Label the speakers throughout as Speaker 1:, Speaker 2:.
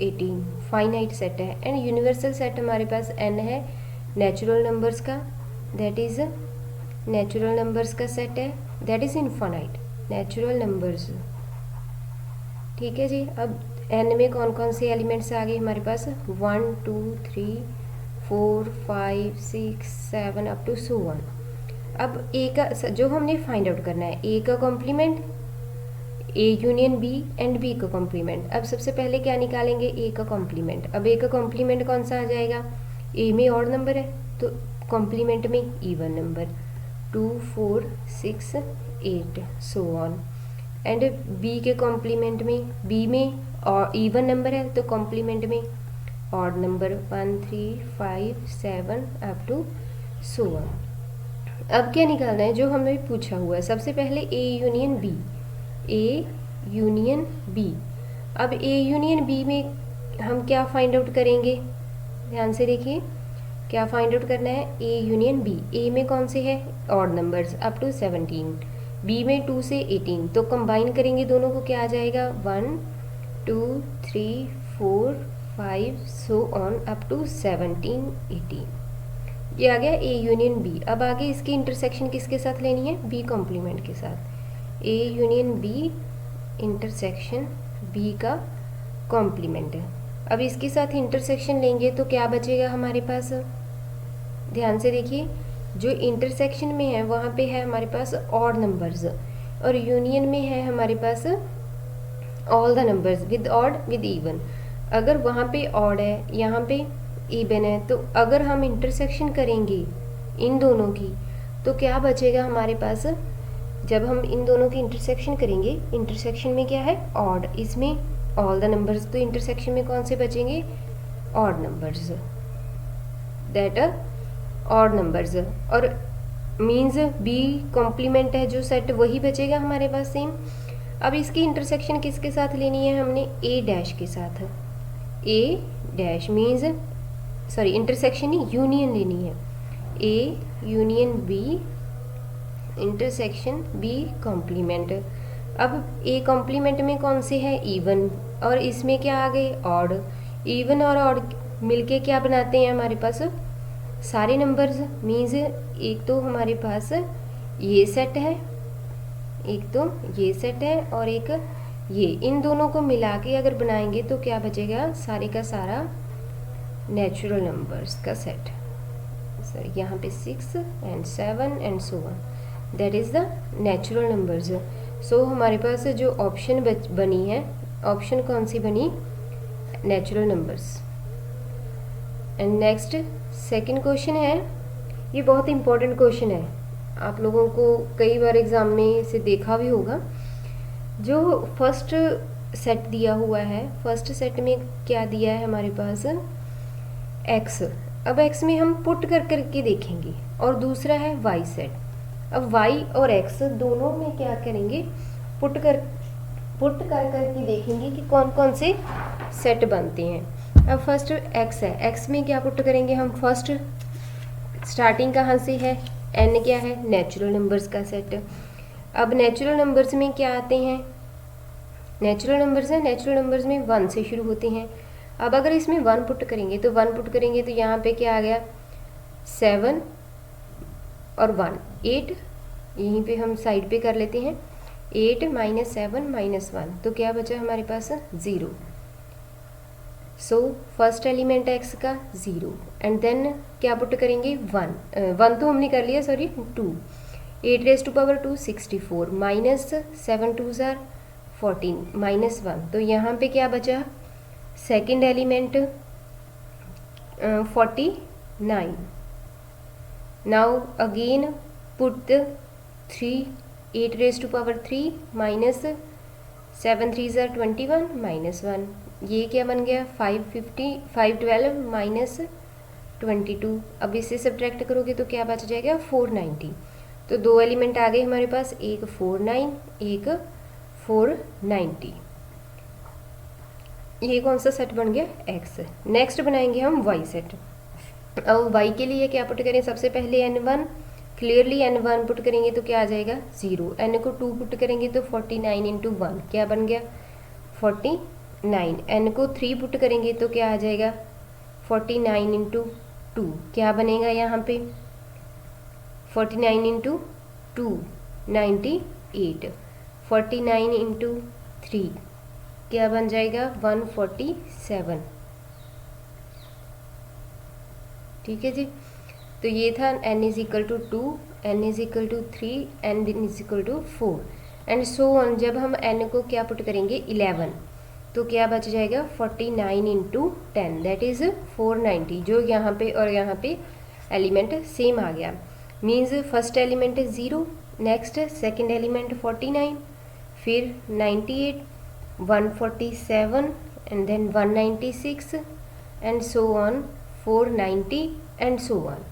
Speaker 1: 18 finite set है। And universal set हमारे पास n है नेचुरल नंबर्स का, दैट इज़ नेचुरल नंबर्स का सेट है, that is infinite natural numbers. ठीक है जी। अब n में कौन कौन से एलिमेंट्स आ गए हमारे पास, 1 2 3 4 5 6 7 अप टू सो 1। अब a का जो हमने फाइंड आउट करना है, a का complement, a union b and b का कॉम्प्लीमेंट। अब सबसे पहले क्या निकालेंगे, a का कॉम्प्लीमेंट। अब a का कॉम्प्लीमेंट कौन सा आ जाएगा, a में ऑड नंबर है तो कॉम्प्लीमेंट में even number, 2 4 6 8 so on. And b के कॉम्प्लीमेंट में, b में और इवन नंबर है तो कॉम्प्लीमेंट में odd number, 1 3 5 7 up to so on. अब क्या निकालना है, जो हमें पूछा हुआ है, सबसे पहले a union b, a union b। अब a यूनियन b में हम क्या फाइंड आउट करेंगे, ध्यान से देखिए क्या फाइंड आउट करना है, a यूनियन b। a में कौन से है, odd numbers up to 17, b में 2 से 18, तो कंबाइन करेंगे दोनों को, क्या आ जाएगा 1 2 3 4 5 सो ऑन अप टू 17 18। ये आ गया a यूनियन b। अब आगे इसकी इंटरसेक्शन किसके साथ लेनी है, b कॉम्प्लीमेंट के साथ, a union b intersection b का कॉम्प्लीमेंट है। अब इसके साथ इंटरसेक्शन लेंगे तो क्या बचेगा हमारे पास, ध्यान से देखिए, जो इंटरसेक्शन में है वहाँ पे है हमारे पास ऑड नंबर्स और यूनियन में है हमारे पास all the numbers with odd with even. अगर वहाँ पे ऑड है, यहाँ पे इवन है, तो अगर हम इंटरसेक्शन करेंगे इन दोनों की तो क्या बचेगा हमारे पास, जब हम इन दोनों की इंटरसेक्शन करेंगे, इंटरसेक्शन में क्या है ऑड, इसमें ऑल द नंबर्स, तो इंटरसेक्शन में कौन से बचेंगे, odd numbers, that odd numbers. और मीन्स बी कॉम्प्लीमेंट है जो सेट, वही बचेगा हमारे पास सेम। अब इसकी इंटरसेक्शन किसके साथ लेनी है, हमने ए डैश के साथ, A dash means sorry intersection ही यूनियन लेनी है, A union B intersection B complement. अब ए कॉम्प्लीमेंट में कौन से है, इवन, और इसमें क्या आ गए ऑड। इवन और ऑड मिलके क्या बनाते हैं हमारे पास, सारे नंबर्स, मीन्स एक तो हमारे पास ये सेट है, एक तो ये सेट है और एक ये, इन दोनों को मिला के अगर बनाएंगे तो क्या बचेगा, सारे का सारा नेचुरल नंबर्स का सेट। सर यहाँ पे 6 and 7 and so on, that is the natural numbers. So हमारे पास जो ऑप्शन बनी है, ऑप्शन कौन सी बनी, natural numbers. And next second question है, ये बहुत इंपॉर्टेंट क्वेश्चन है, आप लोगों को कई बार एग्ज़ाम में इसे देखा भी होगा। जो फर्स्ट सेट दिया हुआ है, फर्स्ट सेट में क्या दिया है हमारे पास, x। अब x में हम पुट कर करके देखेंगे, और दूसरा है y सेट। अब y और x दोनों में क्या करेंगे, पुट कर करके देखेंगे कि कौन कौन से सेट बनते हैं। अब फर्स्ट x है, x में क्या पुट करेंगे हम, फर्स्ट स्टार्टिंग कहाँ से है, n क्या है, नेचुरल नंबर्स का सेट। अब नेचुरल नंबर्स में क्या आते हैं, नेचुरल नंबर्स है, नेचुरल नंबर्स में 1 से शुरू होते हैं। अब अगर इसमें 1 पुट करेंगे तो 1 पुट करेंगे तो यहाँ पे क्या आ गया, 7 और 1 8, यहीं पे हम साइड पे कर लेते हैं, 8 - 7 - 1, तो क्या बचा हमारे पास 0। सो फर्स्ट एलिमेंट है x का 0, एंड देन क्या पुट करेंगे 1 तो हमने कर लिया, sorry 2, 8 raised to power 2 64 -7 2s are 14 -1, तो यहाँ पे क्या बचा, second element 49। Now again put 3, 8 raised to power 3 -7 3s are 21 -1, ये क्या बन गया 512 -22। अब इसे सब्ट्रैक्ट करोगे तो क्या बच जाएगा 490। तो दो एलिमेंट आ गए हमारे पास, एक 49 एक 490। ये कौन सा सेट बन गया, x। नेक्स्ट बनाएंगे हम y सेट। अब y के लिए क्या पुट करें, सबसे पहले n1, क्लियरली n1 पुट करेंगे तो क्या आ जाएगा 0, n को 2 पुट करेंगे तो 49 × 1 क्या बन गया 40, 9, n को 3 पुट करेंगे तो क्या आ जाएगा 49 इंटू 2, क्या बनेगा यहाँ पे 49 इंटू 2 98, 49 इंटू 3 क्या बन जाएगा 147। ठीक है जी, तो ये था n is equal to 2, n is equal to 3, n is equal to 4 and so on. जब हम n को क्या पुट करेंगे 11 तो क्या बच जाएगा 49 इंटू 10 दैट इज़ 490, जो यहाँ पे और यहाँ पे एलिमेंट सेम आ गया। Means first element 0, next second element 49, फिर 98, 147 and then 196 and so on 490 and so on.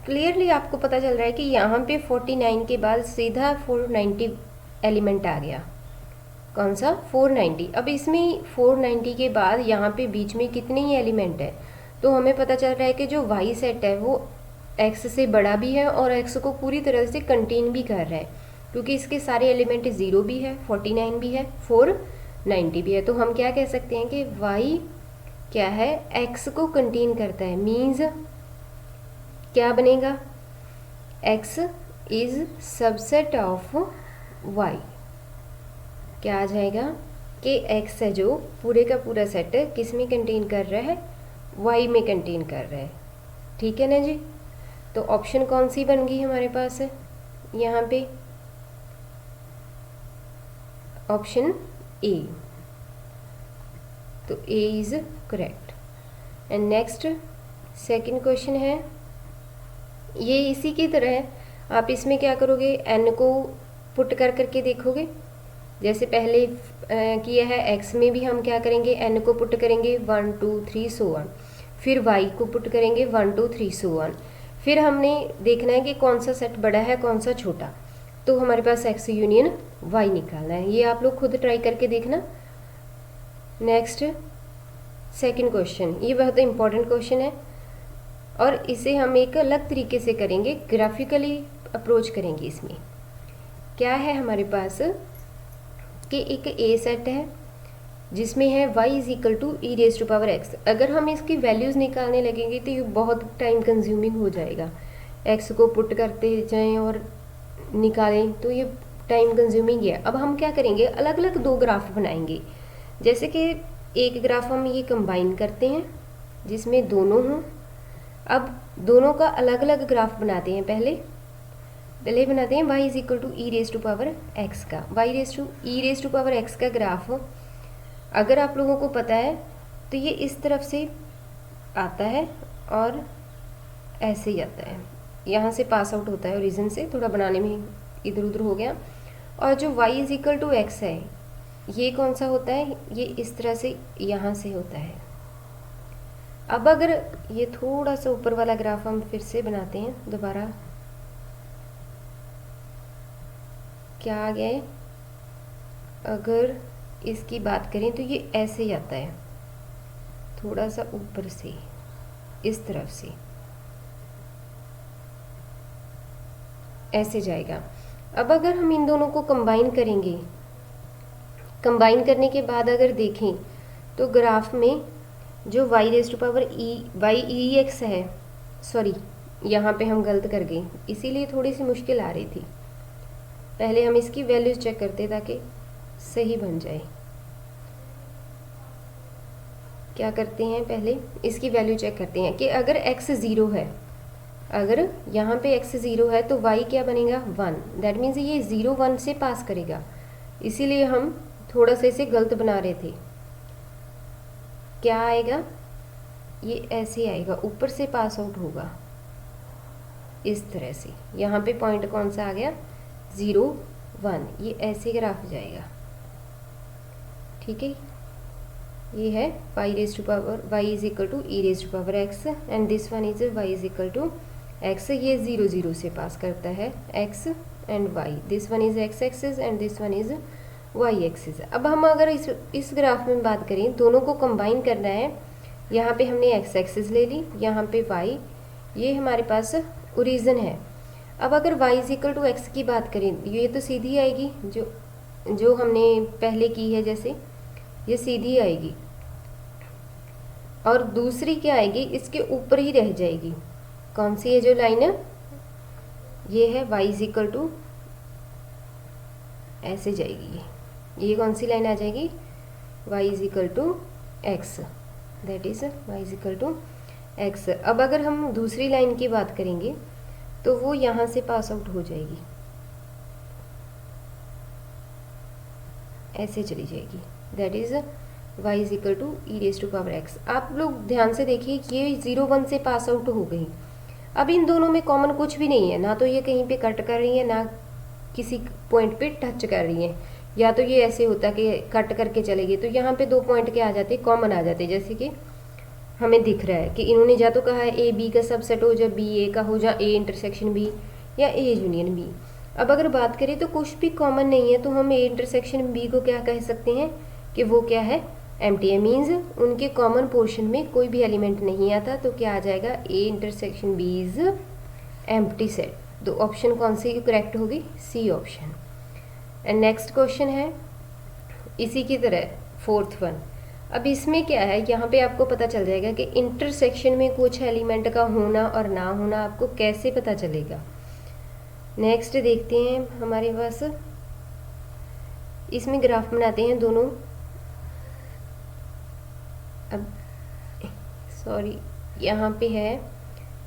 Speaker 1: Clearly आपको पता चल रहा है कि यहाँ पे 49 के बाद सीधा 490 एलिमेंट आ गया। कौन सा 490। अब इसमें 490 के बाद यहाँ पे बीच में कितने ही एलिमेंट है, तो हमें पता चल रहा है कि जो वाई सेट है वो x से बड़ा भी है और x को पूरी तरह से कंटेन भी कर रहा है, क्योंकि इसके सारे एलिमेंट 0 भी है, 49 भी है, 490 भी है। तो हम क्या कह सकते हैं कि y क्या है x को कंटेन करता है। मीन्स क्या बनेगा x is subset of y। क्या आ जाएगा कि x है जो पूरे का पूरा सेट किस में कंटेन कर रहा है y में कंटेन कर रहा है। ठीक है ना जी, तो ऑप्शन कौन सी बन गई हमारे पास है यहाँ पे ऑप्शन ए, तो A is correct. And next second question है, ये इसी की तरह है। आप इसमें क्या करोगे n को पुट कर करके देखोगे, जैसे पहले किया है x में भी हम क्या करेंगे n को पुट करेंगे 1 2 3 सो ऑन, फिर y को पुट करेंगे 1 2 3 सो ऑन। फिर हमने देखना है कि कौन सा सेट बड़ा है कौन सा छोटा, तो हमारे पास x यूनियन y निकालना है। ये आप लोग खुद ट्राई करके देखना। नेक्स्ट सेकंड क्वेश्चन, ये बहुत इंपॉर्टेंट क्वेश्चन है और इसे हम एक अलग तरीके से करेंगे, ग्राफिकली अप्रोच करेंगे। इसमें क्या है हमारे पास कि एक ए सेट है जिसमें है y is equal to e raise to power x। अगर हम इसकी वैल्यूज़ निकालने लगेंगे तो ये बहुत टाइम कंज्यूमिंग हो जाएगा। x को पुट करते जाएं और निकालें तो ये टाइम कंज्यूमिंग है। अब हम क्या करेंगे अलग अलग दो ग्राफ बनाएंगे। जैसे कि एक ग्राफ हम ये कंबाइन करते हैं जिसमें दोनों हों। अब दोनों का अलग अलग ग्राफ बनाते हैं। पहले बनाते हैं y is equal to e raise to power x का। y raise to e raise to power x का ग्राफ अगर आप लोगों को पता है तो ये इस तरफ से आता है और ऐसे ही आता है, यहाँ से पास आउट होता है ओरिजिन से, थोड़ा बनाने में इधर उधर हो गया। और जो y is equal to x है ये कौन सा होता है, ये इस तरह से यहाँ से होता है। अब अगर ये थोड़ा सा ऊपर वाला ग्राफ हम फिर से बनाते हैं दोबारा, क्या आ गया है, अगर इसकी बात करें तो ये ऐसे ही आता है, थोड़ा सा ऊपर से इस तरफ से ऐसे जाएगा। अब अगर हम इन दोनों को कंबाइन करेंगे, कंबाइन करने के बाद अगर देखें तो ग्राफ में जो y raise to power e x है, सॉरी यहाँ पे हम गलत कर गए, इसीलिए थोड़ी सी मुश्किल आ रही थी। पहले हम इसकी वैल्यूज चेक करते ताकि सही बन जाए। क्या करते हैं पहले इसकी वैल्यू चेक करते हैं कि अगर x 0 है, अगर यहाँ पे x 0 है तो y क्या बनेगा 1। दैट मीन्स ये 0 1 से पास करेगा, इसीलिए हम थोड़ा सा इसे गलत बना रहे थे। क्या आएगा, ये ऐसे आएगा, ऊपर से पास आउट होगा इस तरह से। यहाँ पे पॉइंट कौन सा आ गया 0 1, ये ऐसे ग्राफ जाएगा। ठीक है, ये है y raise to power y is equal to e raise to power x and this one is y is equal to x। ये 0 0 से पास करता है x and y, this one is x axis and this one is y axis. अब हम अगर इस graph में बात करें, दोनों को कंबाइन करना है। यहाँ पे हमने x एक्सिस ले ली, यहाँ पे y, ये हमारे पास ओरिजिन है। अब अगर y is equal to x की बात करें, ये तो सीधी आएगी जो हमने पहले की है। जैसे ये सीधी आएगी, और दूसरी क्या आएगी, इसके ऊपर ही रह जाएगी। कौन सी है जो लाइन है, ये है y इज इक्वल टू, ऐसे जाएगी ये कौन सी लाइन आ जाएगी, y is equal to x, that is y is equal to x. अब अगर हम दूसरी लाइन की बात करेंगे तो वो यहाँ से पास आउट हो जाएगी, ऐसे चली जाएगी, that is y is equal to e raise to power x. आप लोग ध्यान से देखिए, ये 0 1 से पास आउट हो गई। अब इन दोनों में कॉमन कुछ भी नहीं है, ना तो ये कहीं पे कट कर रही है, ना किसी पॉइंट पे टच कर रही है। या तो ये ऐसे होता कि कट करके चलेगी, तो यहाँ पे 2 पॉइंट के आ जाते, कॉमन आ जाते, जैसे कि हमें दिख रहा है कि इन्होंने या तो कहा है ए बी का सबसेट हो, या बी ए का हो, या ए इंटरसेक्शन बी, या ए यूनियन बी। अब अगर बात करें तो कुछ भी कॉमन नहीं है, तो हम ए इंटरसेक्शन बी को क्या कह सकते हैं कि वो क्या है, एम्प्टी है। मीन्स उनके कॉमन पोर्शन में कोई भी एलिमेंट नहीं आता, तो क्या आ जाएगा, A intersection B is empty set. तो ऑप्शन कौन सी करेक्ट होगी, C option. And next question है इसी की तरह 4th वन। अब इसमें क्या है, यहाँ पे आपको पता चल जाएगा कि इंटरसेक्शन में कुछ एलिमेंट का होना और ना होना आपको कैसे पता चलेगा। नेक्स्ट देखते हैं हमारे पास, इसमें ग्राफ बनाते हैं दोनों। अब सॉरी, यहाँ पे है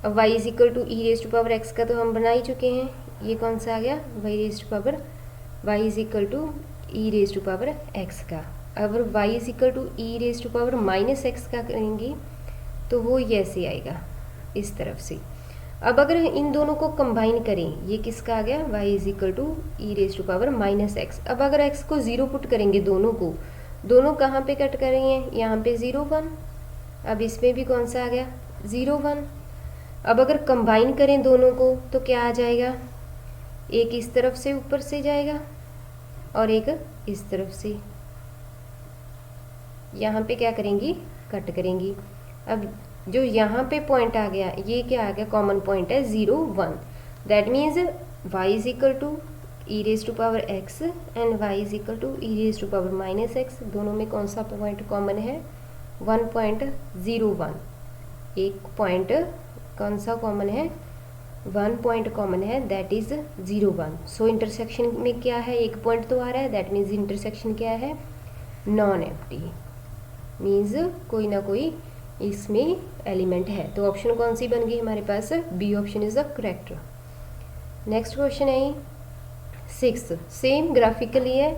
Speaker 1: अब y is equal to e raise to power x का तो हम बना ही चुके हैं। ये कौन सा आ गया, y raise to power, y is equal to e raise to power x का। अगर y is equal to e raise to power minus x का करेंगे तो वो ये ऐसे आएगा, इस तरफ से। अब अगर इन दोनों को कंबाइन करें, ये किसका आ गया, y is equal to e raise to power minus x. अब अगर x को 0 पुट करेंगे दोनों को, दोनों कहाँ पे कट करेंगे, यहाँ पे 0 1। अब इसमें भी कौन सा आ गया, 0 1। अब अगर कंबाइन करें दोनों को तो क्या आ जाएगा, एक इस तरफ से ऊपर से जाएगा और एक इस तरफ से। यहाँ पे क्या करेंगी, कट करेंगी। अब जो यहाँ पे पॉइंट आ गया, ये क्या आ गया, कॉमन पॉइंट है 0 1। That means y is equal to e raise to power x and y is equal to e raise to power minus x. दोनों में कौन सा पॉइंट कॉमन है, 1.01। एक पॉइंट कौन सा कॉमन है, 1 पॉइंट कॉमन है, दैट इज 0 1। सो इंटरसेक्शन में क्या है, एक पॉइंट तो आ रहा है, दैट मीन्स इंटरसेक्शन क्या है, नॉन एम्प्टी, मीन्स कोई ना कोई इसमें एलिमेंट है। तो ऑप्शन कौन सी बन गई हमारे पास, B option is the correct. Next question है 6, सेम ग्राफिकली है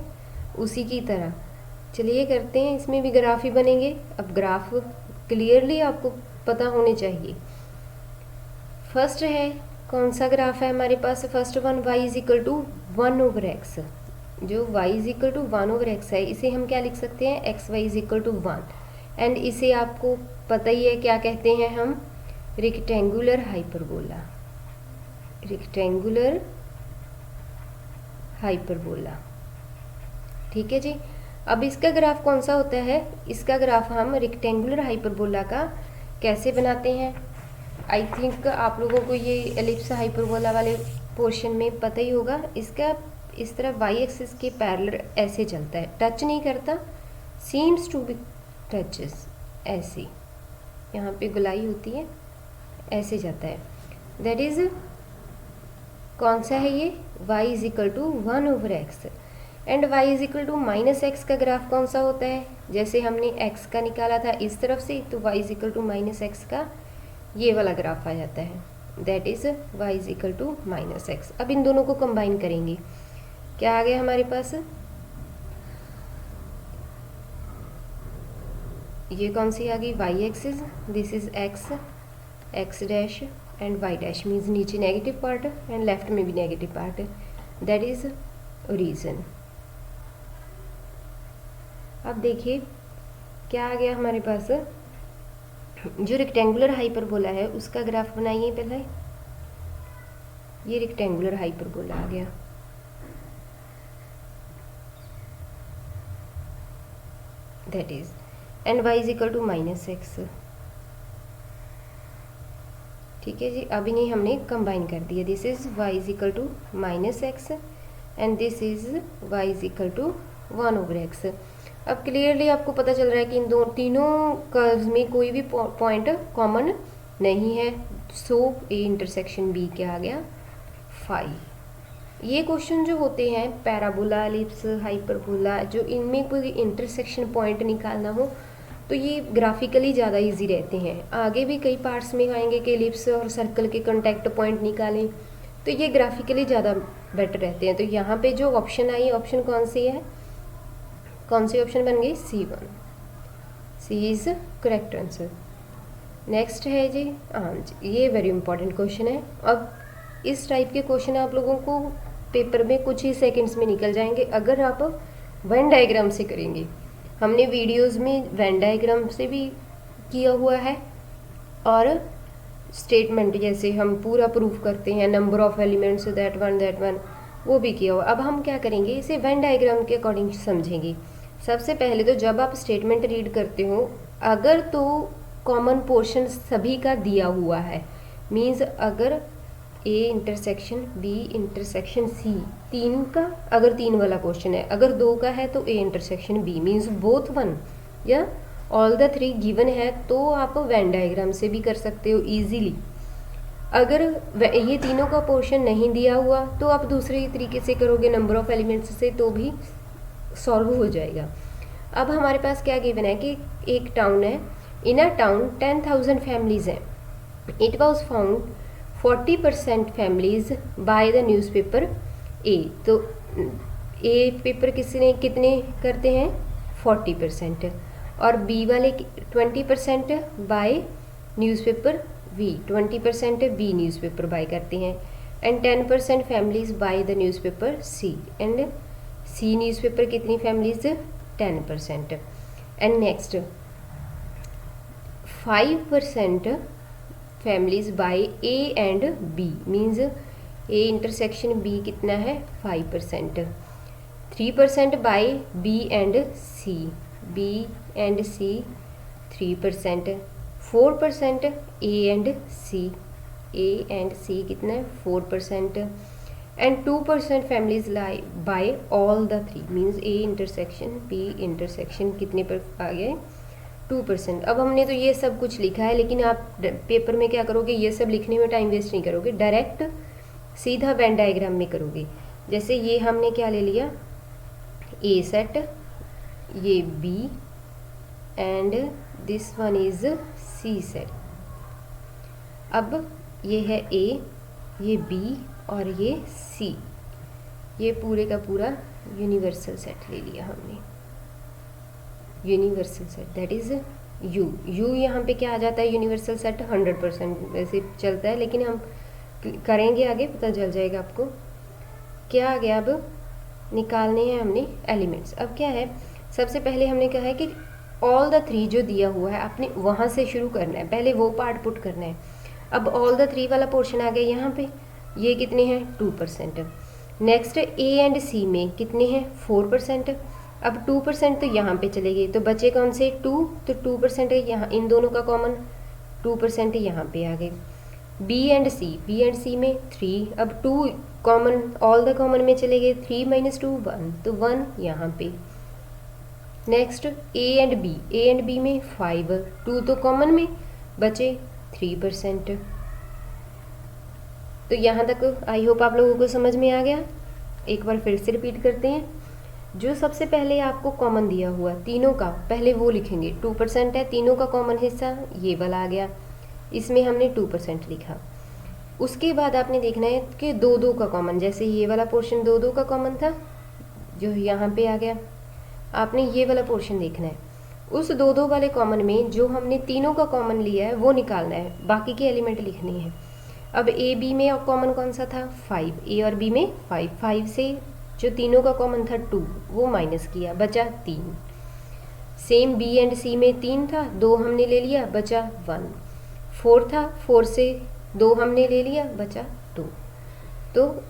Speaker 1: उसी की तरह। चलिए करते हैं, इसमें भी ग्राफ ही बनेंगे। अब ग्राफ क्लियरली आपको पता होने चाहिए। फर्स्ट है, कौन सा ग्राफ है हमारे पास, first one y is equal to 1/x। जो y is equal to 1/x है, इसे हम क्या लिख सकते हैं, x y is equal to 1। And इसे आपको पता ही है क्या कहते हैं हम, रेक्टेंगुलर हाइपरबोला, रेक्टेंगुलर हाइपरबोला। ठीक है जी। अब इसका ग्राफ कौन सा होता है, इसका ग्राफ हम रेक्टेंगुलर हाइपरबोला का कैसे बनाते हैं। आई थिंक आप लोगों को ये एलिप्स हाइपरबोला वाले पोर्शन में पता ही होगा। इसका इस तरह वाई एक्सिस के पैरेलल ऐसे चलता है, टच नहीं करता, सीम्स टू बी टचेस, ऐसे यहाँ पे गुलाई होती है, ऐसे जाता है। दैट इज कौन सा है ये, y is equal to 1/x। And y is equal to minus x का ग्राफ कौन सा होता है, जैसे हमने x का निकाला था इस तरफ से, तो y is equal to minus x का ये वाला ग्राफ आ जाता है, that is y is equal to minus x. अब इन दोनों को कंबाइन करेंगे, क्या आ गया हमारे पास, ये कौन सी आ गई, y axis, this is x dash and y dash, means नीचे नेगेटिव पार्ट एंड लेफ्ट में भी negative part, that is origin. अब देखिए क्या आ गया हमारे पास, जो रेक्टेंगुलर हाइपरबोला है उसका ग्राफ बनाइए पहले। ये रेक्टेंगुलर हाइपरबोला आ गया, that is, and y is equal to minus x. ठीक है जी। अब इन्हें हमने कंबाइन कर दिया, this is y is equal to minus x and this is y is equal to 1/x। अब क्लियरली आपको पता चल रहा है कि इन दो तीनों कर्व्स में कोई भी पॉइंट कॉमन नहीं है, सो ए इंटरसेक्शन बी क्या आ गया 5। ये क्वेश्चन जो होते हैं पैराबोला, एलिप्स, हाइपरबोला, जो इनमें कोई इंटरसेक्शन पॉइंट निकालना हो तो ये ग्राफिकली ज़्यादा इजी रहते हैं। आगे भी कई पार्ट्स में आएंगे कि एलिप्स और सर्कल के कॉन्टैक्ट पॉइंट निकालें, तो ये ग्राफिकली ज़्यादा बेटर रहते हैं। तो यहाँ पे जो ऑप्शन आई, ऑप्शन कौन सी है, कौन सी ऑप्शन बन गई, C1, C is correct answer. Next है जी, हाँ जी, ये वेरी इंपॉर्टेंट क्वेश्चन है। अब इस टाइप के क्वेश्चन आप लोगों को पेपर में कुछ ही सेकंड्स में निकल जाएंगे अगर आप वेन डायग्राम से करेंगे। हमने वीडियोस में वेन डायग्राम से भी किया हुआ है और स्टेटमेंट जैसे हम पूरा प्रूफ करते हैं, number of elements that one, वो भी किया हुआ। अब हम क्या करेंगे, इसे वेन डायग्राम के अकॉर्डिंग समझेंगे। सबसे पहले तो जब आप स्टेटमेंट रीड करते हो, अगर तो कॉमन पोर्शन सभी का दिया हुआ है, मीन्स अगर A intersection B intersection C, तीन का अगर तीन वाला क्वेश्चन है, अगर दो का है तो A intersection B means both one, या ऑल द थ्री गिवन है, तो आप वेन डायग्राम से भी कर सकते हो इजीली। अगर ये तीनों का पोर्शन नहीं दिया हुआ तो आप दूसरे तरीके से करोगे, नंबर ऑफ एलिमेंट्स से, तो भी सॉल्व हो जाएगा। अब हमारे पास क्या गिवन है कि एक टाउन है, इन अ टाउन 10,000 फैमिलीज हैं, it was found 40% families buy the newspaper A. तो ए पेपर कितने करते हैं 40%, और बी वाले 20% buy newspaper B, 20% B newspaper buy करते हैं, and 10% families buy the newspaper C, and C newspaper कितनी families 10%। And next 5% families buy A and B, means A intersection B कितना है 5%, 3% buy B and C, B and C 3%, 4% A and C, A and C कितना है 4%, and 2% families lie buy all the three, means A intersection B intersection कितने पर आ गए 2%। अब हमने तो ये सब कुछ लिखा है, लेकिन आप पेपर में क्या करोगे, ये सब लिखने में टाइम वेस्ट नहीं करोगे, डायरेक्ट सीधा वेन डायग्राम में करोगे। जैसे ये हमने क्या ले लिया, ए सेट, ये B, and this one is C set. अब ये है ए, ये बी और ये सी, ये पूरे का पूरा यूनिवर्सल सेट ले लिया हमने, universal set that is you. You यहाँ पे क्या आ जाता है, यूनिवर्सल सेट 100% वैसे चलता है, लेकिन हम करेंगे आगे पता चल जाएगा आपको। क्या आ गया, अब निकालने हैं हमने एलिमेंट्स। अब क्या है, सबसे पहले हमने कहा है कि ऑल द थ्री जो दिया हुआ है आपने वहाँ से शुरू करना है, पहले वो पार्ट पुट करना है। अब ऑल द थ्री वाला पोर्शन आ गया यहाँ पे, ये कितने हैं 2%। नेक्स्ट ए एंड सी में कितने हैं 4%। अब 2% तो यहाँ पे चले गए, तो बचे कौन से 2, तो 2% यहाँ इन दोनों का कॉमन, 2% यहाँ पे आ गए। बी एंड सी में 3, अब 2 कॉमन, ऑल द कॉमन में चले गए, 3 - 2 1, तो 1 यहाँ पे। नेक्स्ट ए एंड बी में 5, 2 तो कॉमन में बचे 3%। तो यहाँ तक आई होप आप लोगों को समझ में आ गया। एक बार फिर से रिपीट करते हैं, जो सबसे पहले आपको कॉमन दिया हुआ तीनों का पहले वो लिखेंगे, 2% है, तीनों का कॉमन हिस्सा ये वाला आ गया, इसमें हमने 2% लिखा। उसके बाद आपने देखना है कि 2 का कॉमन, जैसे ये वाला पोर्शन 2 का कॉमन था जो यहाँ पे आ गया, आपने ये वाला पोर्शन देखना है। उस 2 वाले कॉमन में जो हमने तीनों का कॉमन लिया है वो निकालना है, बाकी के एलिमेंट लिखने हैं। अब ए बी में कॉमन कौन सा था 5, ए और बी में 5 से जो तीनों का कॉमन था 2 वो माइनस किया, बचा 3। सेम बी एंड सी में 3 था, 2 हमने ले लिया, बचा 1। 4 था, 4 से 2 हमने ले लिया, बचा 2। तो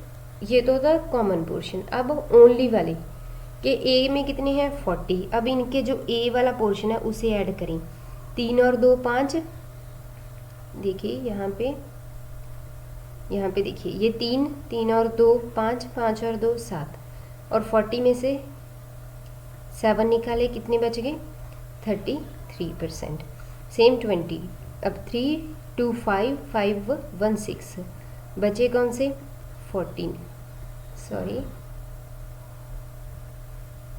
Speaker 1: ये तो था कॉमन पोर्शन। अब ओनली वाले कि ए में कितने हैं 40, अब इनके जो ए वाला पोर्शन है उसे ऐड करें, 3 और 2 5, देखिए यहाँ पे देखिए ये 3 और 2 5, 5 और 2 7, और 40 में से 7 निकाले, कितने बच गए? 33%। सेम 20, अब 3 2 5 5 1 6, बचे कौन से? 14, सॉरी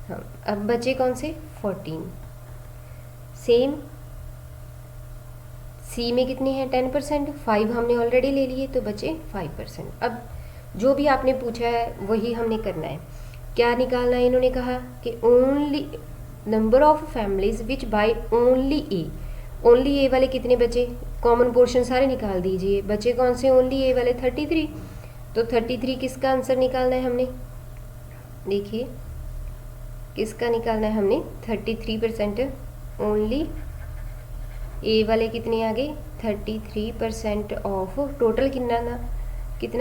Speaker 1: हाँ, अब बचे कौन से? 14। सेम सी में कितनी है? 10%, 5 हमने ऑलरेडी ले लिए तो बचे 5%। अब जो भी आपने पूछा है वही हमने करना है। क्या निकालना है? इन्होंने कहा कि only number of families which buy only A. Only A वाले कितने बचे? कॉमन पोर्शन सारे निकाल दीजिए, बचे कौन से? ओनली ए वाले 33। तो 33 किसका आंसर निकालना है हमने? देखिए किसका निकालना है हमने? 33% ओनली ए वाले कितने आ गए? 33% ऑफ टोटल कितना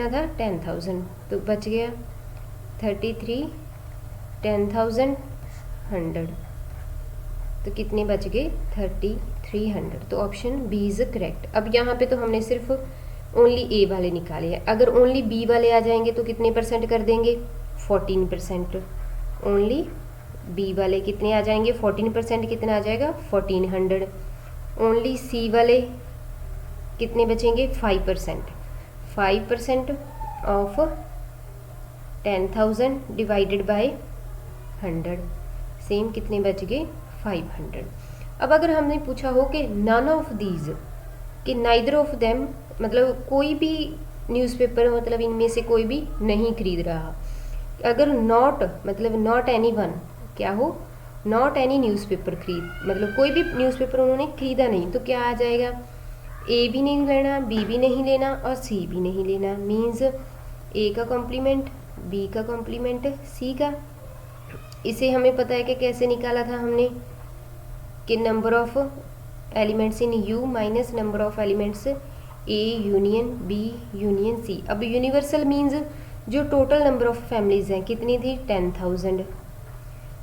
Speaker 1: था? 10,000, तो बच गया 33 10,000 100, तो कितने बच गए? 3300। तो ऑप्शन बी इज़ करेक्ट। अब यहाँ पे तो हमने सिर्फ ओनली ए वाले निकाले हैं, अगर ओनली बी वाले आ जाएंगे तो कितने परसेंट कर देंगे? 14%। ओनली बी वाले कितने आ जाएंगे? 14%, कितना आ जाएगा? 1400। ओनली सी वाले कितने बचेंगे? 5%। 5% ऑफ 10,000 डिवाइडेड बाय 100, सेम कितने बच गए? 500। अब अगर हमने पूछा हो कि नन ऑफ दीज, कि नाइदर ऑफ देम, मतलब कोई भी न्यूज़पेपर, मतलब इनमें से कोई भी नहीं खरीद रहा। अगर नॉट, मतलब नॉट एनी वन, क्या हो? नॉट एनी न्यूज़पेपर खरीद, मतलब कोई भी न्यूज़पेपर उन्होंने खरीदा नहीं, तो क्या आ जाएगा? ए भी नहीं लेना, बी भी नहीं लेना और सी भी नहीं लेना। मीन्स ए का कॉम्प्लीमेंट, बी का कॉम्प्लीमेंट, सी का। इसे हमें पता है कि कैसे निकाला था हमने, कि number of elements in U minus number of elements A union B union C. अब यूनिवर्सल मीन्स जो टोटल नंबर ऑफ फैमिलीज हैं कितनी थी? 10,000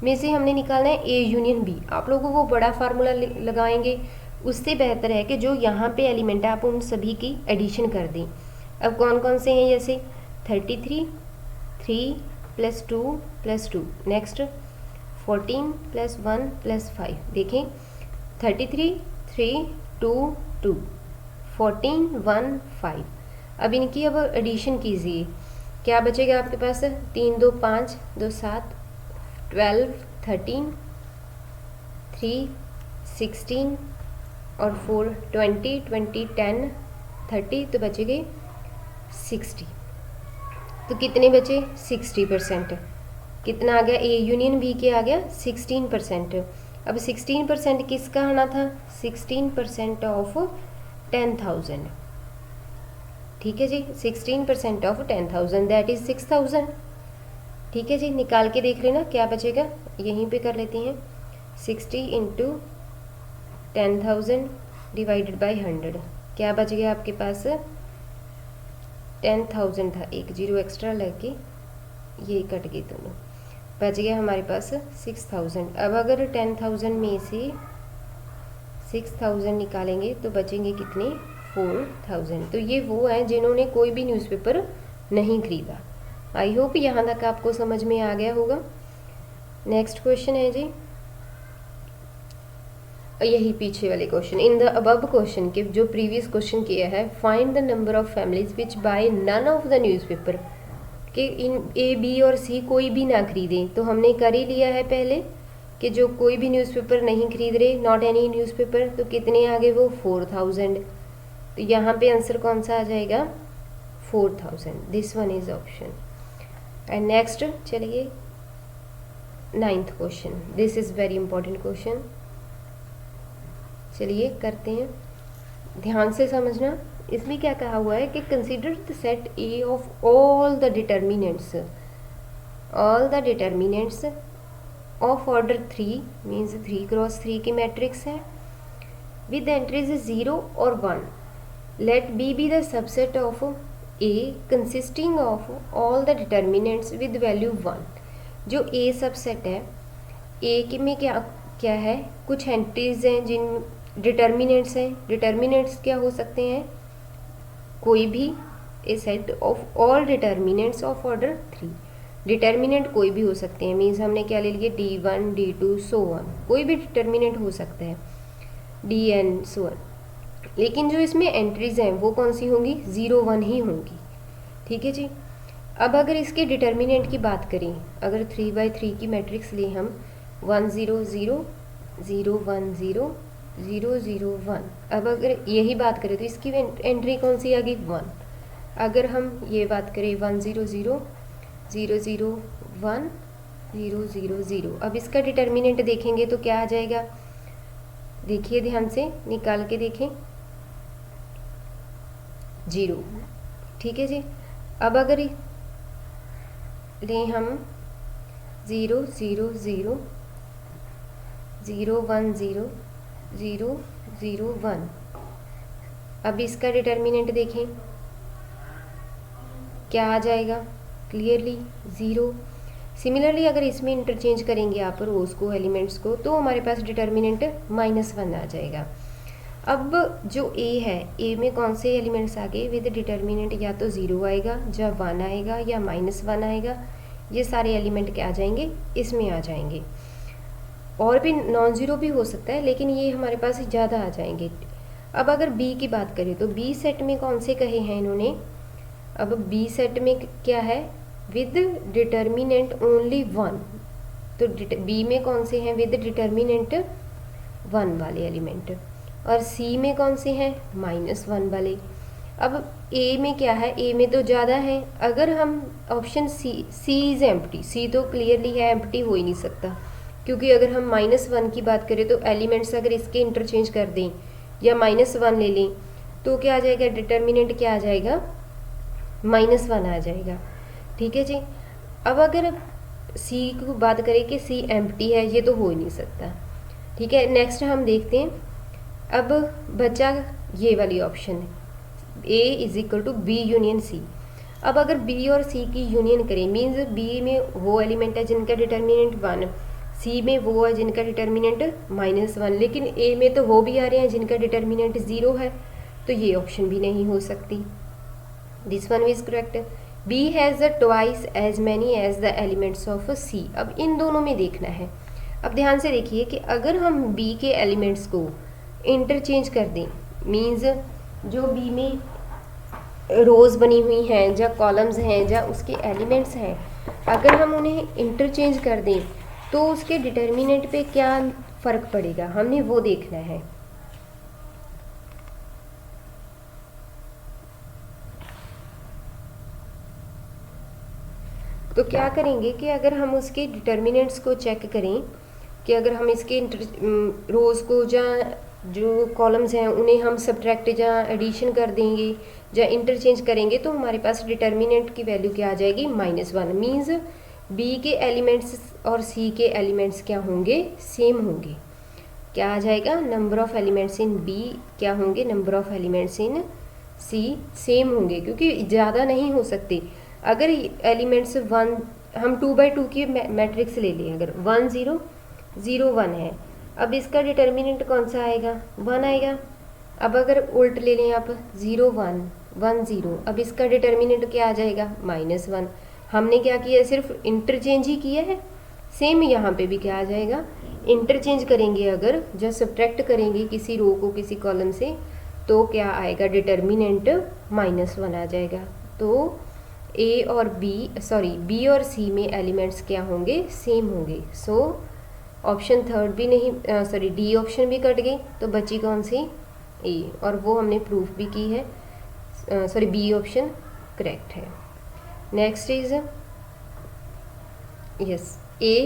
Speaker 1: में से हमने निकालना है ए यूनियन बी। आप लोगों को बड़ा फार्मूला लगाएंगे, उससे बेहतर है कि जो यहाँ पे एलिमेंट है आप उन सभी की एडिशन कर दें। अब कौन कौन से हैं? जैसे 33, 3 + 2 + 2, नेक्स्ट 14 + 1 + 5। देखें 33 3 2 2 14 1 5। अब इनकी अब एडिशन कीजिए, क्या बचेगा आपके पास? 3 2 5 2 7 12 13 3 16 और 4 20 20 10 30, तो बचे गए 60। तो कितने बचे? 60%। कितना आ गया? ए यूनियन बी के आ गया 16%। अब 16% किसका आना था? 16% ऑफ 10,000। ठीक है जी, 16% ऑफ 10,000 दैट इज 6,000। ठीक है जी, निकाल के देख लेना क्या बचेगा। यहीं पे कर लेते हैं, 60 × 10,000 डिवाइडेड बाय 100। क्या बच गया आपके पास? 10,000 था, एक जीरो एक्स्ट्रा लग के ये कट गए दोनों, बच गया हमारे पास 6,000। अब अगर 10,000 में से 6,000 निकालेंगे तो बचेंगे कितने? 4,000। तो ये वो हैं जिन्होंने कोई भी न्यूज़पेपर नहीं खरीदा। आई होप यहाँ तक आपको समझ में आ गया होगा। नेक्स्ट क्वेश्चन है जी, यही पीछे वाले question. In the above question के जो प्रीवियस क्वेश्चन किया है, find the number of families which buy none of the newspaper, कि इन ए बी और सी कोई भी ना खरीदें। तो हमने कर ही लिया है पहले कि जो कोई भी न्यूज़पेपर नहीं खरीद रहे, नॉट एनी न्यूज़पेपर, तो कितने आ गए वो? 4,000। तो यहाँ पे आंसर कौन सा आ जाएगा? 4,000। This one is option. And next चलिए 9th question, this is very important question. चलिए करते हैं, ध्यान से समझना। इसमें क्या कहा हुआ है कि consider the set A of all the determinants of order 3, means 3 × 3 की मैट्रिक्स है, विद एंट्रीज 0 और 1। Let B be the subset of A consisting of all the determinants with value 1। जो ए सबसेट है, ए के में क्या है? कुछ एंट्रीज हैं जिन डिटर्मिनेंट्स हैं। डिटर्मिनेंट्स क्या हो सकते हैं? कोई भी a set of all determinants of order 3। Determinant कोई भी हो सकते हैं, मीन्स हमने क्या ले लिए D1 D2 सो ऑन, कोई भी डिटर्मिनेंट हो सकता है, DN सो ऑन, लेकिन जो इसमें एंट्रीज हैं वो कौन सी होंगी, 0 1 ही होंगी। ठीक है जी। अब अगर इसके डिटर्मिनेंट की बात करें, अगर 3/3 की मैट्रिक्स लें हम, 1 0 0 0 1 0 0 0 1, अब अगर यही बात करें तो इसकी एंट्री कौन सी आ गई, 1। अगर हम ये बात करें 1 0 0 0 0 1 0 0 0, अब इसका डिटर्मिनेंट देखेंगे तो क्या आ जाएगा, देखिए ध्यान से निकाल के देखें, 0। ठीक है जी। अब अगर लें हम 0 0 0 0 1 0 0 0 1, अब इसका डिटर्मिनेंट देखें क्या आ जाएगा, क्लियरली 0। सिमिलरली अगर इसमें इंटरचेंज करेंगे आप रोज को, एलिमेंट्स को, तो हमारे पास डिटर्मिनेंट -1 आ जाएगा। अब जो A है, A में कौन से एलिमेंट्स आ गए विद डिटर्मिनेंट, या तो 0 आएगा, या 1 आएगा, या -1 आएगा, ये सारे एलिमेंट क्या आ जाएंगे, इसमें आ जाएंगे। और भी नॉन ज़ीरो भी हो सकता है, लेकिन ये हमारे पास ज़्यादा आ जाएंगे। अब अगर B की बात करें तो B सेट में कौन से कहे हैं इन्होंने, अब B सेट में क्या है, विद डिटर्मिनेंट ओनली 1, तो B में कौन से हैं विद डिटर्मिनेंट 1 वाले एलिमेंट, और C में कौन से हैं -1 वाले। अब A में क्या है, A में तो ज़्यादा है, अगर हम option C is empty, C तो क्लियरली है, एम्प्टी हो ही नहीं सकता, क्योंकि अगर हम -1 की बात करें तो एलिमेंट्स अगर इसके इंटरचेंज कर दें या -1 ले लें तो क्या आ जाएगा, डिटर्मिनेंट क्या आ जाएगा, -1 आ जाएगा। ठीक है जी। अब अगर C की बात करें कि C एम्प्टी है, ये तो हो ही नहीं सकता। ठीक है, नेक्स्ट हम देखते हैं। अब बचा ये वाली option, A = B union C। अब अगर B और C की यूनियन करें, मीन्स B में वो एलिमेंट है जिनका डिटर्मिनेंट 1, C में वो है जिनका डिटर्मिनेंट -1, लेकिन A में तो वो भी आ रहे हैं जिनका डिटर्मिनेंट 0 है, तो ये ऑप्शन भी नहीं हो सकती। This one is correct. B has twice as many as the elements of C। अब इन दोनों में देखना है। अब ध्यान से देखिए कि अगर हम B के एलिमेंट्स को इंटरचेंज कर दें, मीन्स जो B में रोज़ बनी हुई हैं, या कॉलम्स हैं, या उसके एलिमेंट्स हैं, अगर हम उन्हें इंटरचेंज कर दें तो उसके डिटर्मिनेंट पे क्या फ़र्क पड़ेगा, हमने वो देखना है। तो क्या करेंगे कि अगर हम उसके डिटर्मिनेंट्स को चेक करें कि अगर हम इसके रोज़ को या जो कॉलम्स हैं उन्हें हम सब्ट्रैक्ट या एडिशन कर देंगे या इंटरचेंज करेंगे, तो हमारे पास डिटर्मिनेंट की वैल्यू क्या आ जाएगी, -1। मीन्स B के एलिमेंट्स और C के एलिमेंट्स क्या होंगे, सेम होंगे। क्या आ जाएगा, number of elements in B क्या होंगे, number of elements in C same होंगे, क्योंकि ज़्यादा नहीं हो सकते। अगर एलिमेंट्स 1, हम 2/2 की मैट्रिक्स ले लें, अगर 1 0 0 1 है, अब इसका डिटर्मिनेंट कौन सा आएगा, 1 आएगा। अब अगर उल्ट ले लें आप, 0 1 1 0, अब इसका डिटर्मिनेंट क्या आ जाएगा, -1। हमने क्या किया, सिर्फ इंटरचेंज ही किया है। सेम यहाँ पे भी क्या आ जाएगा, इंटरचेंज करेंगे अगर, जब सब्ट्रैक्ट करेंगे किसी रो को किसी कॉलम से, तो क्या आएगा, डिटर्मिनेंट -1 आ जाएगा। तो B और C में एलिमेंट्स क्या होंगे, सेम होंगे। सो ऑप्शन थर्ड भी नहीं, D ऑप्शन भी कट गई, तो बची कौन सी, A, और वो हमने प्रूफ भी की है, B ऑप्शन करेक्ट है। Next is yes, A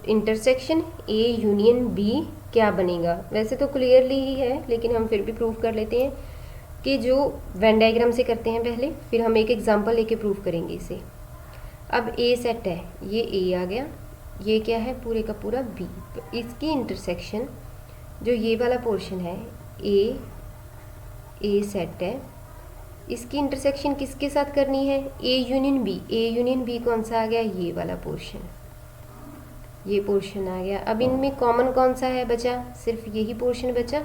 Speaker 1: intersection A union B क्या बनेगा। वैसे तो क्लियरली ही है, लेकिन हम फिर भी प्रूफ कर लेते हैं कि जो वेन डायग्राम से करते हैं पहले, फिर हम एक एग्जांपल लेके प्रूफ करेंगे इसे। अब A सेट है, ये A आ गया, ये क्या है, पूरे का पूरा B। इसकी इंटरसेक्शन जो ये वाला पोर्शन है, A सेट है, इसकी इंटरसेक्शन किसके साथ करनी है, A union B। A union B कौन सा आ गया, ये वाला पोर्शन, ये पोर्शन आ गया। अब इनमें कॉमन कौन सा है बचा, सिर्फ यही पोर्शन बचा,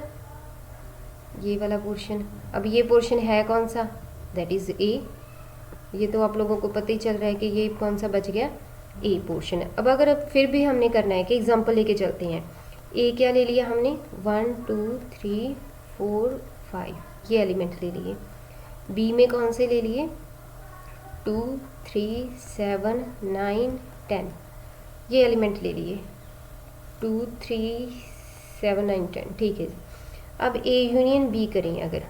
Speaker 1: ये वाला पोर्शन। अब ये पोर्शन है कौन सा, दैट इज़ A। ये तो आप लोगों को पता ही चल रहा है कि ये कौन सा बच गया, ए पोर्शन है। अब अगर फिर भी हमने करना है कि एग्जांपल लेके चलते हैं, ए क्या ले लिया हमने 1 2 3 4 5 ये एलिमेंट ले लिए। बी में कौन से ले लिए 2 3 7 9 10 ये एलिमेंट ले लिए 2 3 7 9 10 ठीक है। अब ए यूनियन बी करें, अगर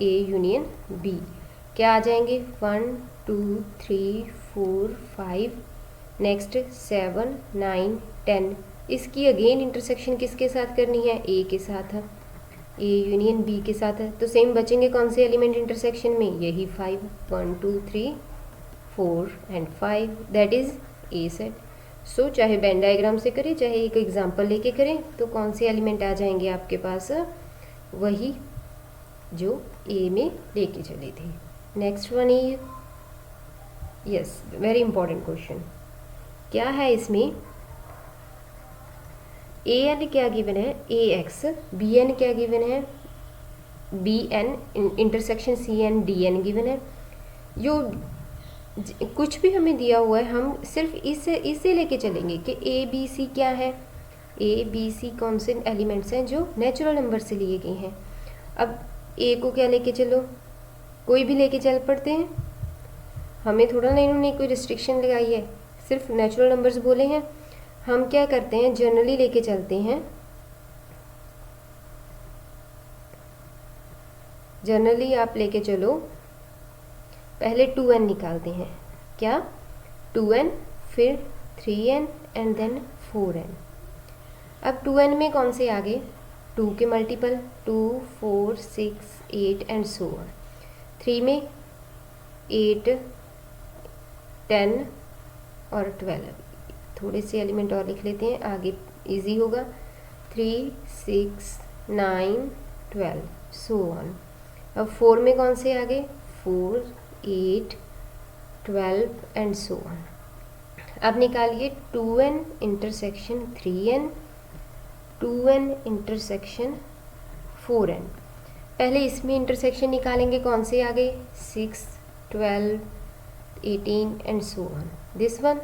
Speaker 1: ए यूनियन बी क्या आ जाएंगे 1 2 3 4 5 नेक्स्ट 7 9 10। इसकी अगेन इंटरसेक्शन किसके साथ करनी है, ए के साथ है, ए यूनियन बी के साथ है। तो सेम बचेंगे कौन से एलिमेंट इंटरसेक्शन में, यही 5 1 2 3 4 and 5 that is a set. So चाहे वेन डायग्राम से करें चाहे एक एग्जांपल लेके करें, तो कौन से एलिमेंट आ जाएंगे आपके पास, वही जो ए में लेके चले थे। नेक्स्ट वन है, यस वेरी इंपॉर्टेंट क्वेश्चन, क्या है इसमें ए एन क्या गिवन है, ए एक्स, बी एन क्या गिवन है, B N intersection C N D N given है। जो कुछ भी हमें दिया हुआ है हम सिर्फ इससे लेके चलेंगे कि ए बी सी क्या है, ए बी सी कौन से एलिमेंट्स हैं जो नेचुरल नंबर से लिए गए हैं। अब ए को क्या लेके चलो, कोई भी लेके चल पड़ते हैं, हमें थोड़ा ना इन्होंने कोई रिस्ट्रिक्शन लगाई है, सिर्फ नेचुरल नंबर्स बोले हैं। हम क्या करते हैं जनरली लेके चलते हैं, जनरली आप लेके चलो, पहले 2n निकालते हैं, क्या 2n फिर 3n एंड देन 4n। अब 2n में कौन से आगे 2 के मल्टीपल 2 4 6 8 एंड सो ऑन। 3 में 8 10 और 12, थोड़े से एलिमेंट और लिख लेते हैं आगे इजी होगा, 3 6 9 12 सो ऑन। अब 4 में कौन से आगे 4 8 12 एंड सो ऑन। अब निकालिए 2n intersection 3n 2n intersection 4n। पहले इसमें इंटरसेक्शन निकालेंगे कौन से आगे 6 12 18 and so on this one.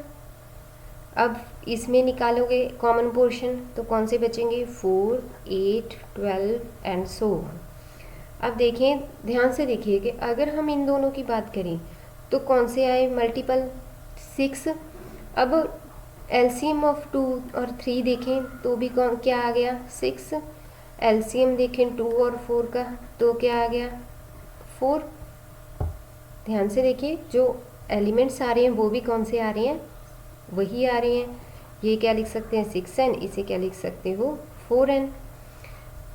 Speaker 1: अब इसमें निकालोगे कॉमन पोर्शन तो कौन से बचेंगे 4 8 12 एंड सो ऑन। अब देखें ध्यान से देखिए कि अगर हम इन दोनों की बात करें तो कौन से आए मल्टीपल 6। अब एलसीएम ऑफ 2 और 3 देखें तो भी कौन क्या आ गया 6। एलसीएम देखें 2 और 4 का तो क्या आ गया 4। ध्यान से देखिए जो एलिमेंट्स आ रहे हैं वो भी कौन से आ रहे हैं, वही आ रहे हैं। ये क्या लिख सकते हैं 6n, इसे क्या लिख सकते हो 4n।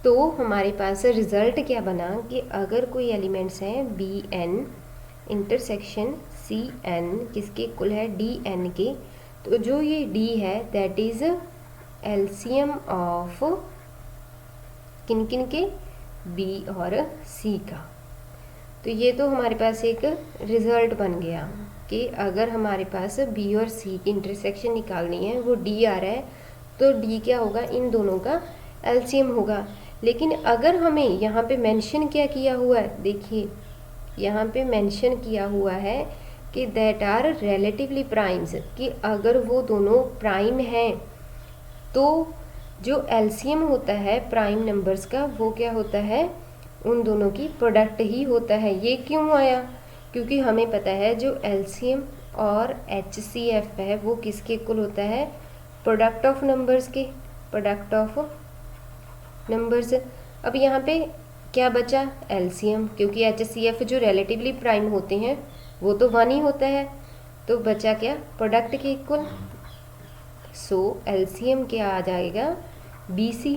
Speaker 1: तो हमारे पास रिजल्ट क्या बना कि अगर कोई एलिमेंट्स हैं B N intersection C N किसके इक्वल है डी एन के, तो जो ये डी है that is LCM of kin किन के बी और सी का। तो ये तो हमारे पास एक रिजल्ट बन गया कि अगर हमारे पास बी और सी की इंटरसेक्शन निकालनी है, वो डी आ रहा है तो डी क्या होगा इन दोनों का एलसीएम होगा। लेकिन अगर हमें यहाँ पे मेंशन क्या किया हुआ है, देखिए यहाँ पे मेंशन किया हुआ है कि दैट आर रिलेटिवली प्राइम्स, कि अगर वो दोनों प्राइम हैं तो जो एलसीएम होता है प्राइम नंबर्स का वो क्या होता है उन दोनों की प्रोडक्ट ही होता है। ये क्यों आया, क्योंकि हमें पता है जो एलसीएम और एचसीएफ है वो किसके इक्वल होता है प्रोडक्ट ऑफ नंबर्स के, प्रोडक्ट ऑफ नंबर्स। अब यहाँ पे क्या बचा एलसीएम, क्योंकि एचसीएफ जो रिलेटिवली प्राइम होते हैं वो तो 1 ही होता है, तो बचा क्या प्रोडक्ट के इक्वल। सो एलसीएम क्या आ जाएगा बीसी।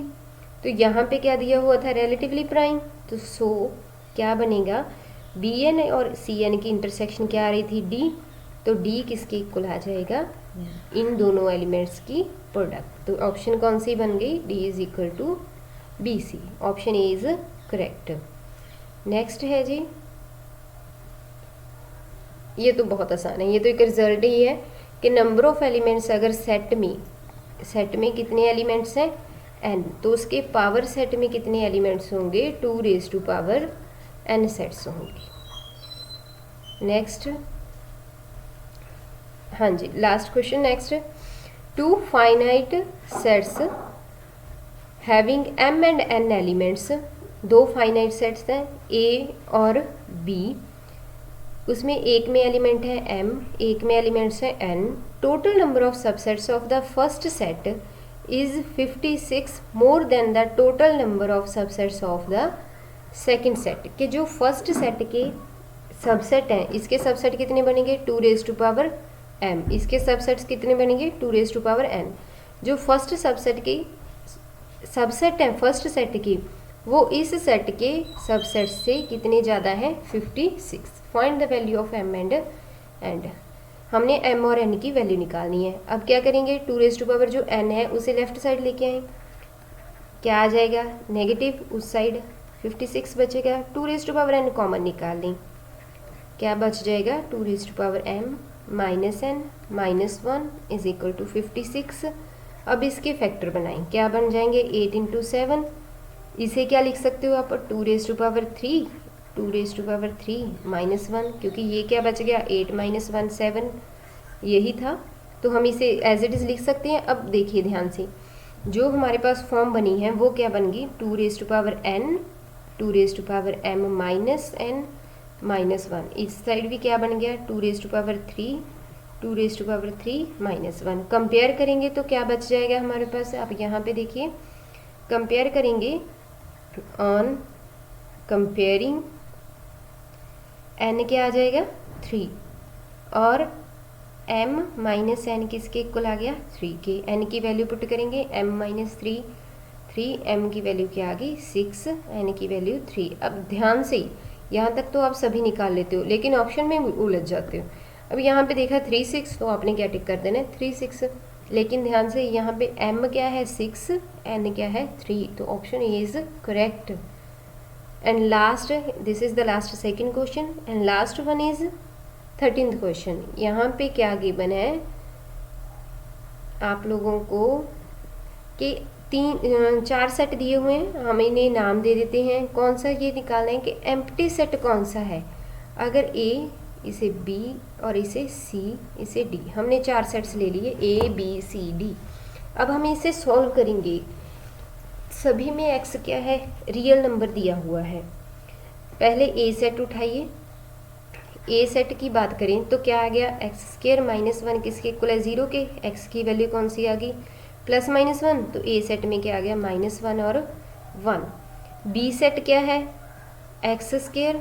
Speaker 1: तो यहाँ पे क्या दिया हुआ था रिलेटिवली प्राइम, तो सो क्या बनेगा बी एन और सी एन की इंटरसेक्शन क्या आ रही थी डी, तो डी किसके इक्वल आ जाएगा इन दोनों एलिमेंट्स की प्रोडक्ट। तो ऑप्शन कौन सी बन गई D is equal to B C, option A is correct. Next है जी, ये तो बहुत आसान है, ये तो एक रिजल्ट ही है कि नंबर ऑफ एलिमेंट्स अगर सेट में कितने एलिमेंट्स हैं n, तो उसके पावर सेट में कितने एलिमेंट्स होंगे 2 raise to power n sets होंगे। नेक्स्ट हाँ जी, last question next. Two finite sets having m and n elements, दो फाइनाइट सेट्स हैं a और b, उसमें एक में एलिमेंट है m, एक में एलिमेंट्स है n। Total number of subsets of the first set is 56 more than the total number of subsets of the second set. के जो फर्स्ट सेट के सबसेट हैं, इसके सबसेट कितने बनेंगे 2m, इसके सबसेट्स कितने बनेंगे 2n। जो फर्स्ट सबसेट की सबसेट है फर्स्ट सेट की, वो इस सेट के सबसेट से कितने ज़्यादा है 56। Find the value of m and हमने m और n की वैल्यू निकालनी है। अब क्या करेंगे, 2 जो n है उसे लेफ्ट साइड लेके आए, क्या आ जाएगा नेगेटिव, उस साइड 56 बचेगा। 2n कॉमन निकाल लें, क्या बच जाएगा 2m minus n minus 1 is equal to 56। अब इसके फैक्टर बनाएं, क्या बन जाएंगे 8 इंटू 7, इसे क्या लिख सकते हो आप 2 माइनस 1, क्योंकि ये क्या बच गया 8 माइनस 1 7 यही था, तो हम इसे एज इट इज़ लिख सकते हैं। अब देखिए ध्यान से, जो हमारे पास फॉर्म बनी है वो क्या बन गई 2m माइनस n माइनस 1। इस साइड भी क्या बन गया 2 माइनस 1। कंपेयर करेंगे तो क्या बच जाएगा हमारे पास, आप यहाँ पे देखिए कंपेयर करेंगे, ऑन कंपेयरिंग n क्या आ जाएगा 3 और m माइनस n किसके इक्वल आ गया 3 के। n की वैल्यू पुट करेंगे m माइनस 3 m की वैल्यू क्या आ गई 6, n की वैल्यू 3। अब ध्यान से, यहाँ तक तो आप सभी निकाल लेते हो लेकिन ऑप्शन में उलझ जाते हो। अब यहाँ पे देखा 3 6, तो आपने क्या टिक कर देना है 3 6, लेकिन ध्यान से यहाँ पे m क्या है 6, n क्या है 3, तो option A is correct. And last, this is the last second question and last one is 13th question. यहाँ पे क्या गिवन है आप लोगों को कि 4 सेट दिए हुए हैं, हम इन्हें नाम दे देते हैं। कौन सा ये निकालना है कि एम्प्टी सेट कौन सा है, अगर A इसे B और इसे C इसे D, हमने 4 सेट्स ले लिए A B C D। अब हम इसे सॉल्व करेंगे, सभी में x क्या है रियल नंबर दिया हुआ है। पहले A सेट उठाइए, A सेट की बात करें तो क्या आ गया x² माइनस 1 किसके इक्वल है 0 के, x की वैल्यू कौन सी आ गई प्लस माइनस 1, तो A सेट में क्या आ गया -1 और 1। B सेट क्या है x²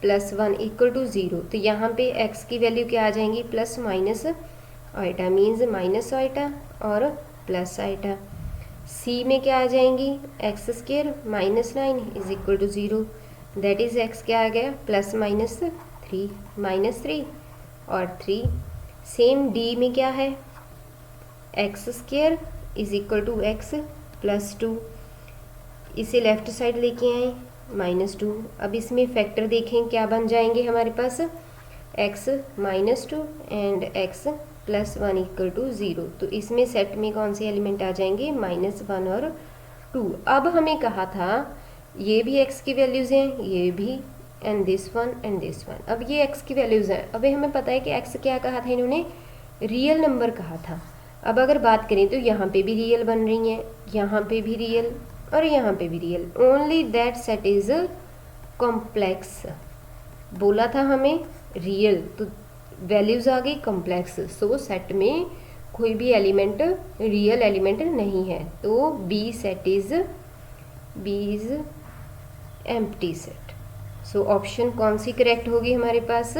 Speaker 1: प्लस 1 इक्वल टू 0, तो यहाँ पे x की वैल्यू क्या आ जाएंगी plus minus iota, means minus iota और प्लस आइटा। C में क्या आ जाएंगी x² minus 9 is equal to 0, that is x क्या आ गया प्लस माइनस 3 और 3। सेम D में क्या है x² is equal to x plus 2, इसे लेफ्ट साइड लेके आए -2। अब इसमें फैक्टर देखें क्या बन जाएंगे हमारे पास x minus 2 and x plus 1 equal to 0, तो इसमें सेट में कौन से एलिमेंट आ जाएंगे -1 और 2। अब हमें कहा था ये भी x की वैल्यूज़ हैं, ये भी, and this one and this one. अब ये x की वैल्यूज़ हैं, अभी हमें पता है कि x क्या कहा था इन्होंने रियल नंबर कहा था। अब अगर बात करें तो यहाँ पे भी रियल बन रही हैं, यहाँ पे भी रियल और यहाँ पे भी real, only that set is complex. बोला था हमें रियल, तो वैल्यूज आ गई कॉम्प्लेक्स, सो सेट में कोई भी एलिमेंट रियल एलिमेंट नहीं है, तो B is empty set. So option कौन सी करेक्ट होगी हमारे पास